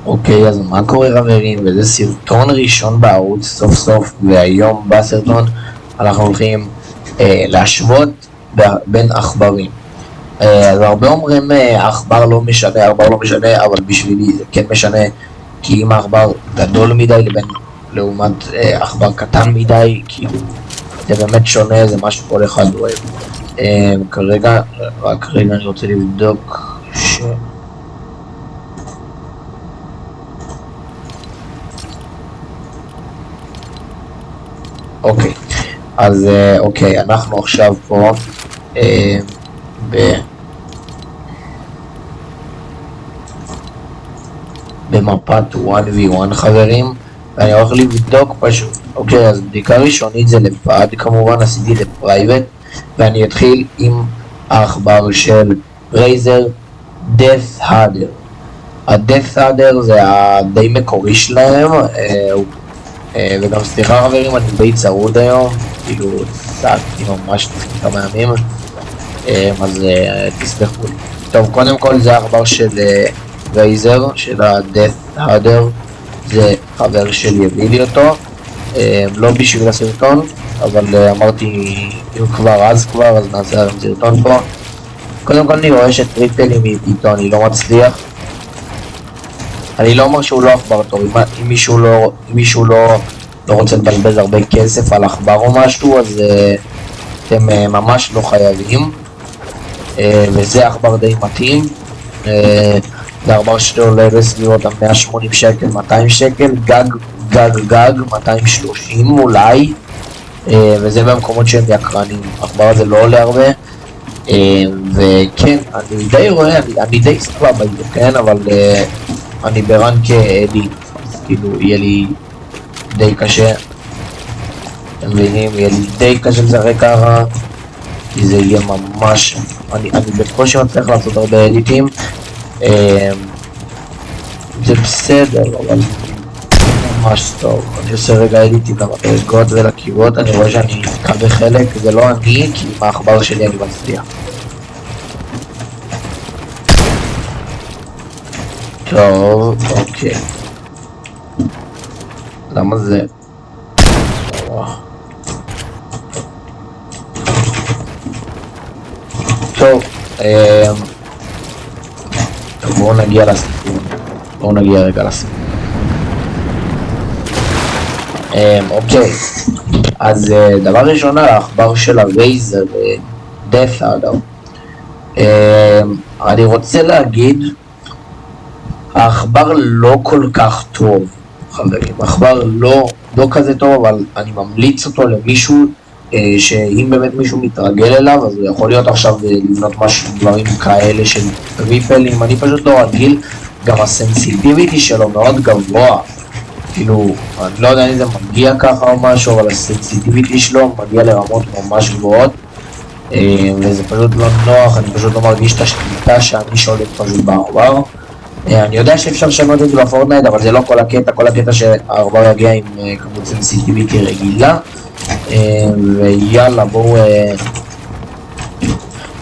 אוקיי, אז מה קורה חברים? וזה סרטון ראשון בערוץ סוף סוף, והיום בסרטון אנחנו הולכים להשוות בין עכברים. אז הרבה אומרים עכבר לא משנה, אבל בשבילי זה כן משנה, כי אם העכבר גדול מדי לעומת עכבר קטן מדי, כאילו זה באמת שונה, זה מה שכל אחד אוהב. כרגע, אני רוצה לבדוק אוקיי, אז אוקיי, אנחנו עכשיו פה במפת 1v1 חברים, ואני הולך לבדוק פשוט. אוקיי, אז בדיקה ראשונית זה לבד, כמובן עשיתי לפרייבט, ואני אתחיל עם העכבר של רייזר Death Adder. ה-Death Adder זה הדי מקורי שלהם, וגם סליחה חברים, אני די צרוד היום, כאילו צעקתי ממש כמה ימים, אז תסלחו לי. טוב, קודם כל זה העכבר של רייזר, של ה-Death Adder, זה חבר שלי הביא לי אותו, לא בשביל הסרטון, אבל אמרתי אם כבר אז נעשה היום סרטון פה. קודם כל אני רואה שטריפלים איתו אני לא מצליח. אני לא אומר שהוא לא עכבר טוב, אם מישהו לא רוצה לבזבז הרבה כסף על עכבר או משהו, אז אתם ממש לא חייבים. וזה עכבר די מתאים. זה עכבר שעולה בסביבות 180 שקל, 200 שקל, גג 230 אולי, וזה במקומות שהם יקרנים. העכבר הזה לא עולה הרבה, וכן, אני די רואה, אני די סבבה, כן, אבל אני ברן כאדי, אז כאילו יהיה לי די קשה, אתם מבינים, יהיה לי די קשה לשחק ככה, כי זה יהיה ממש, אני בקושי מצליח לעשות הרבה אדיטים, זה בסדר, אבל ממש טוב. אני עושה רגע אדיטים למדרגות ולקירות, אני רואה שאני נתקע בחלק, זה לא אני, כי עם העכבר שלי אני מצליח. טוב, אוקיי. למה זה? טוב, בואו נגיע לסיפור. רגע לסיפור. אוקיי. אז דבר ראשון, העכבר של הרייזר, Death Adder. אני רוצה להגיד, העכבר לא כל כך טוב, חברים. העכבר לא כזה טוב, אבל אני ממליץ אותו למישהו, שאם באמת מישהו מתרגל אליו, אז הוא יכול להיות עכשיו לבנות משהו, דברים כאלה של טריפלים. אני פשוט לא רגיל, גם הסנסיטיביטי שלו מאוד גבוה, כאילו, אני לא יודע אם זה מגיע ככה או משהו, אבל הסנסיטיביטי שלו מגיע לרמות ממש גבוהות, וזה פשוט לא נוח, אני פשוט לא מרגיש את השליטה שאני שולט פשוט בעכבר. אני יודע שאפשר לשנות את זה בפורטנייט, אבל זה לא כל הקטע שהעכבר יגיע עם כמות סנסיטיביטי רגילה. ויאללה,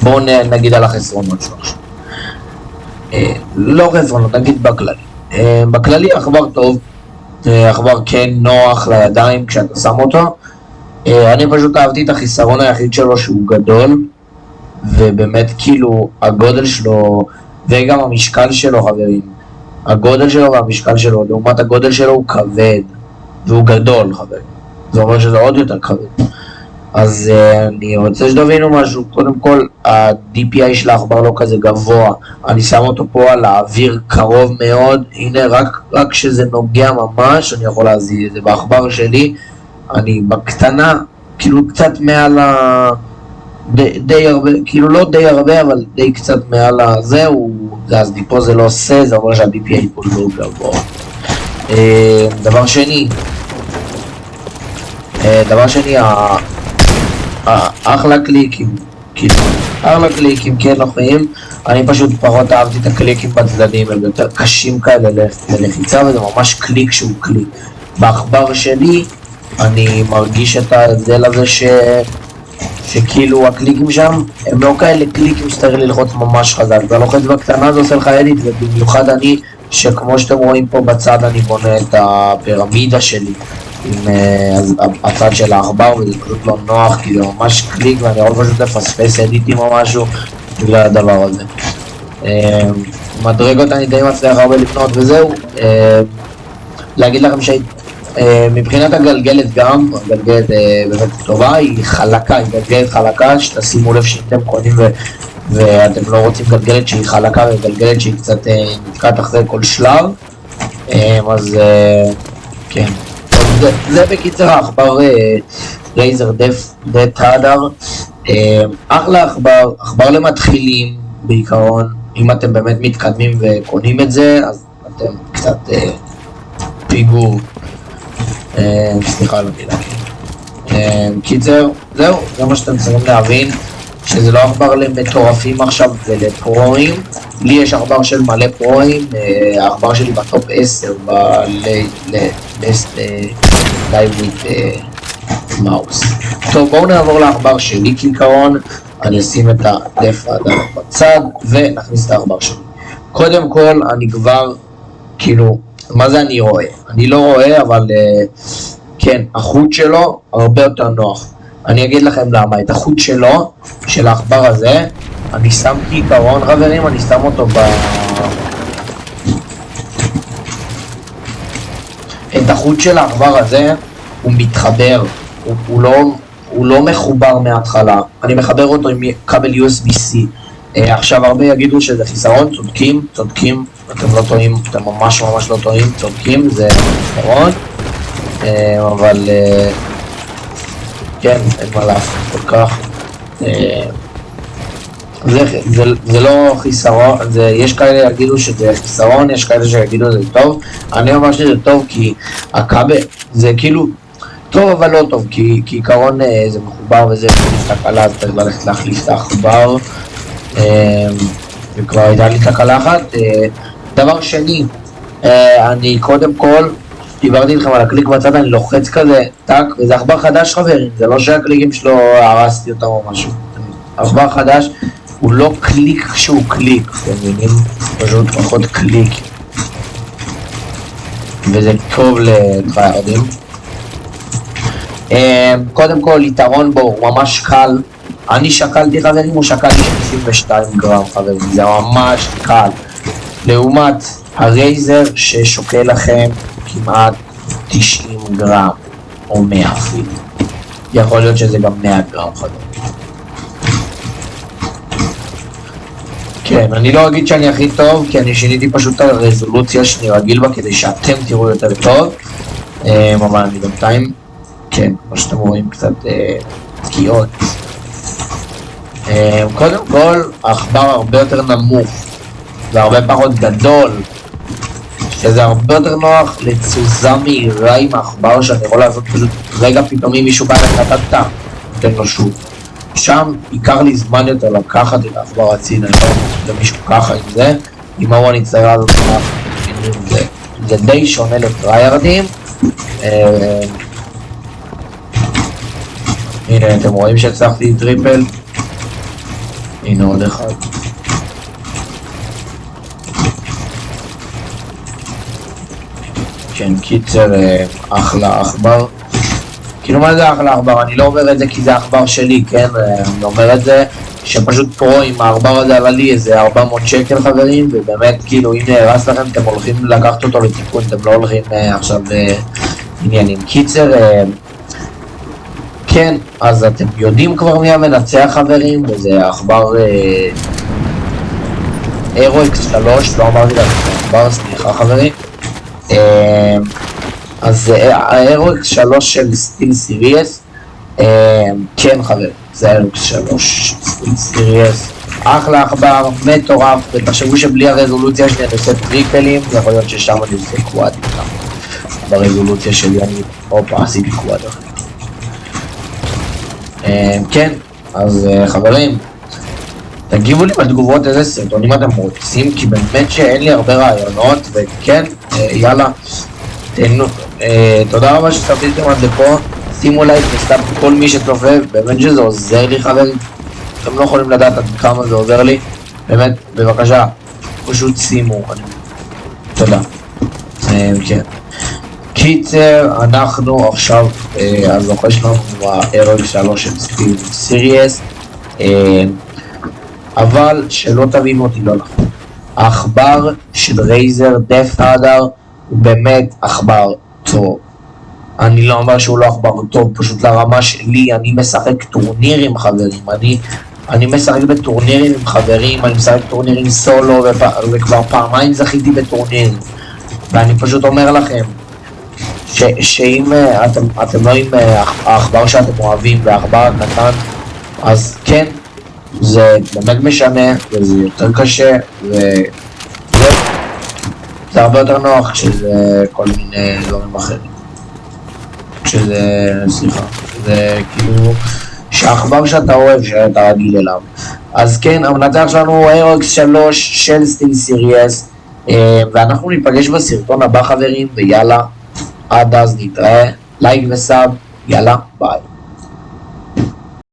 בואו נגיד על החסרונות שלו עכשיו. לא חסרונות, נגיד בכללי. בכללי עכבר טוב, עכבר כן נוח לידיים כשאתה שם אותו. אני פשוט אהבתי את החיסרון היחיד שלו שהוא גדול, ובאמת כאילו הגודל שלו וגם המשקל שלו, חברים, הגודל שלו והמשקל שלו, לעומת הגודל שלו הוא כבד והוא גדול, חברים, זה אומר שזה עוד יותר כבד. אז אני רוצה שתבינו משהו. קודם כל, ה-DPI של העכבר לא כזה גבוה, אני שם אותו פה על האוויר קרוב מאוד, הנה רק כשזה נוגע ממש אני יכול להזיז את זה. בעכבר שלי אני בקטנה, כאילו קצת מעל די הרבה, כאילו לא די הרבה, אבל די קצת מעל הזהו, אז פה זה לא עושה, זה אומר שה-DPI פה לא גבוה. דבר שני, אחלה קליקים, כאילו, אחלה קליקים, כן נוחים. אני פשוט פחות אהבתי את הקליקים בצדדים, הם יותר קשים כאלה ללחיצה, וזה ממש קליק שהוא קליק. בעכבר שלי, אני מרגיש את ההבדל הזה שכאילו הקליקים שם הם לא כאלה קליקים שצריך ללחוץ ממש חזק, אתה לוחץ בקטנה זה עושה לך אדיט, ובמיוחד אני שכמו שאתם רואים פה בצד אני בונה את הפירמידה שלי עם הצד של העכבר, וזה פשוט לא נוח כי זה ממש קליק ואני יכול פשוט לפספס אדיטים או משהו בגלל הדבר הזה. מדרגות אני די מצליח הרבה לפנות וזהו. להגיד לכם שמבחינת הגלגלת גם, הגלגלת באמת טובה, היא חלקה, היא גלגלת חלקה, שתשימו לב שאתם קונים ואתם לא רוצים גלגלת שהיא חלקה וגלגלת שהיא קצת נתקעת אחרי כל שלב. אז כן, זה בקיצר העכבר רייזר דט הדר. אחלה עכבר למתחילים בעיקרון. אם אתם באמת מתקדמים וקונים את זה אז אתם קצת פיגור, סליחה על המילה. קיצר, זהו, זה מה שאתם צריכים להבין, שזה לא עכבר למטורפים עכשיו ולפרואים. לי יש עכבר של מלא פרואים, העכבר שלי בטופ 10 ב-Best Live with Mouse. טוב, בואו נעבור לעכבר שלי כעיקרון. אני אשים את הדף עדיין בצד ונכניס את העכבר שלי. קודם כל אני כבר, כאילו, מה זה אני רואה? אני לא רואה, אבל כן, החוט שלו הרבה יותר נוח. אני אגיד לכם למה. את החוט שלו, של העכבר הזה, אני שם כעיקרון חברים, אני שם אותו את החוט של העכבר הזה, הוא מתחבר, הוא לא מחובר מההתחלה. אני מחבר אותו עם כבל USB-C. עכשיו הרבה יגידו שזה חיסרון, צודקים, אתם לא טועים, אתם ממש לא טועים, צודקים, זה חיסרון, אבל כן, אין מה לעשות כל כך. זה לא חיסרון, יש כאלה יגידו שזה חיסרון, יש כאלה שיגידו שזה טוב. אני אומר שזה טוב כי הכבל, זה כאילו טוב אבל לא טוב, כי עיקרון זה מחובר וזה תקלה, אז צריך ללכת להחליף את העכבר, וכבר הייתה לי תקלה אחת. דבר שני, אני קודם כל, דיברתי לכם על הקליק בצד, אני לוחץ כזה, טק, וזה עכבר חדש חברים, זה לא שהקליקים שלו הרסתי אותם או משהו. עכבר חדש הוא לא קליק כשהוא קליק, אתם מבינים? פשוט פחות קליק, וזה טוב לטריירדים. קודם כל, יתרון בו, הוא ממש קל. אני שקלתי חברים, הוא שקל 32 גרם חברים, זה ממש קל. לעומת הרייזר ששוקל לכם כמעט 90 גרם, או 100 אפילו. יכול להיות שזה גם 100 גרם חברים. כן, אני לא אגיד שאני הכי טוב, כי אני שיניתי פשוט את הרזולוציה שאני רגיל בה, כדי שאתם תראו יותר טוב. אבל אני בינתיים, כן, כמו שאתם רואים, קצת תקיעות. קודם כל, העכבר הרבה יותר נמוך, והרבה פחות גדול, שזה הרבה יותר נוח לתזוזה מהירה עם העכבר, שאני יכול לעשות פשוט רגע פתאום אם מישהו בא לקטטה, נותן לו שוב. שם ייקח לי זמן יותר לקחת את העכבר הצידה, למישהו ככה עם זה, עם ההוא אני צריך לעשות זה די שונה לטריירדים. הנה אתם רואים שהצלחתי טריפל, הנה עוד אחד. כן, קיצר, אחלה עכבר. כאילו מה זה אחלה עכבר? אני לא אומר את זה כי זה העכבר שלי, כן? אני אומר את זה שפשוט פה עם העכבר הזה עלה לי איזה 400 שקל חברים, ובאמת כאילו אם נהרס לכם אתם הולכים לקחת אותו לתיקון, אתם לא הולכים עכשיו עניינים. קיצר, כן, אז אתם יודעים כבר מי המנצח חברים, וזה העכבר AeroX 3, לא אמרתי לכם, העכבר, סליחה חברים. אז ה-AeroX 3 של סטיל סיריאס, כן חברים, זה AeroX 3 סטיל סיריאס, אחלה עכבר, מטורף, ותחשבו שבלי הרזולוציה שלי אני עושה טריפלים, יכול להיות ששם אני עושה קוואדים גם. ברזולוציה שלי אני, אופה, עשיתי קוואד אחר. כן, אז חברים, תגיבו לי בתגובות איזה סרטונים אתם רוצים, כי באמת שאין לי הרבה רעיונות, וכן, יאללה, תודה רבה שצפיתם עד לפה, שימו לייק וסתם כל מי שצופה, באמת שזה עוזר לי חברים, אתם לא יכולים לדעת עד כמה זה עוזר לי, באמת, בבקשה, פשוט שימו, תודה. כן. קיצר, אנחנו עכשיו, הזוכה שלנו הוא ה-RX 3 של סטיל סיריאס, אבל שלא תבינו אותי לא נכון. העכבר של רייזר דף האדר הוא באמת עכבר טוב. אני לא אומר שהוא לא עכבר טוב, פשוט לרמה שלי, אני משחק טורניר עם חברים, אני משחק בטורנירים עם חברים, אני משחק טורנירים סולו, וכבר פעמיים זכיתי בטורנירים, ואני פשוט אומר לכם, שאם אתם לא עם העכבר שאתם אוהבים והעכבר קטן, אז כן, זה באמת משנה, וזה יותר קשה, וזה הרבה יותר נוח כשזה כל מיני דברים אחרים. זה כאילו שהעכבר שאתה אוהב, שאתה רגיל אליו. אז כן, המנצח שלנו הוא RX 3 של סטיל סיריאס, ואנחנו ניפגש בסרטון הבא חברים, ויאללה, עד אז נתראה, לייק וסאב, יאללה, ביי.